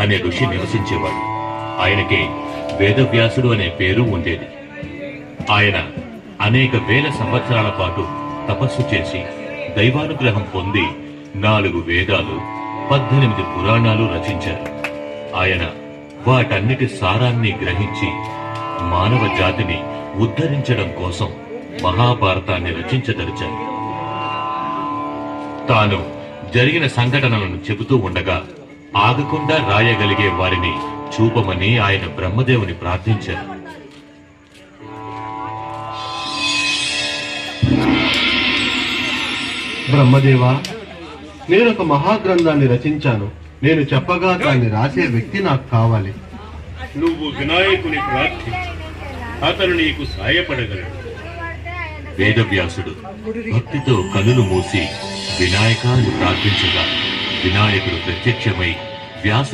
అనే ఋషి నివసించేవాడు. ఆయనకే వేదవ్యాసుడు అనే పేరు ఉండేది. ఆయన అనేక వేల సంవత్సరాల పాటు తపస్సు చేసి దైవానుగ్రహం పొంది 4 వేదాలు 18 పురాణాలు రచించారు. ఆయన వాటన్నిటి సారాన్ని గ్రహించి మానవ జాతిని ఉద్ధరించడం కోసం మహాభారతాన్ని రచించదలిచారు. తాను జరిగిన సంఘటనలను చెబుతూ ఉండగా ఆగకుండా రాయగలిగే వారిని చూపమని ఆయన బ్రహ్మదేవుని ప్రార్థించారు. బ్రహ్మదేవా, నేనొక మహాగ్రంథాన్ని రచించాను. నేను చెప్పగా దాన్ని రాసే వ్యక్తి నాకు కావాలి. నువ్వు వినాయకుని ప్రార్థించు, అతను నీకు సాయపడగలడు. వేదవ్యాసుడు భక్తితో కనులు మూసి వినాయకాన్ని ప్రార్థించగా వినాయకుడు ప్రత్యక్షమై వ్యాసు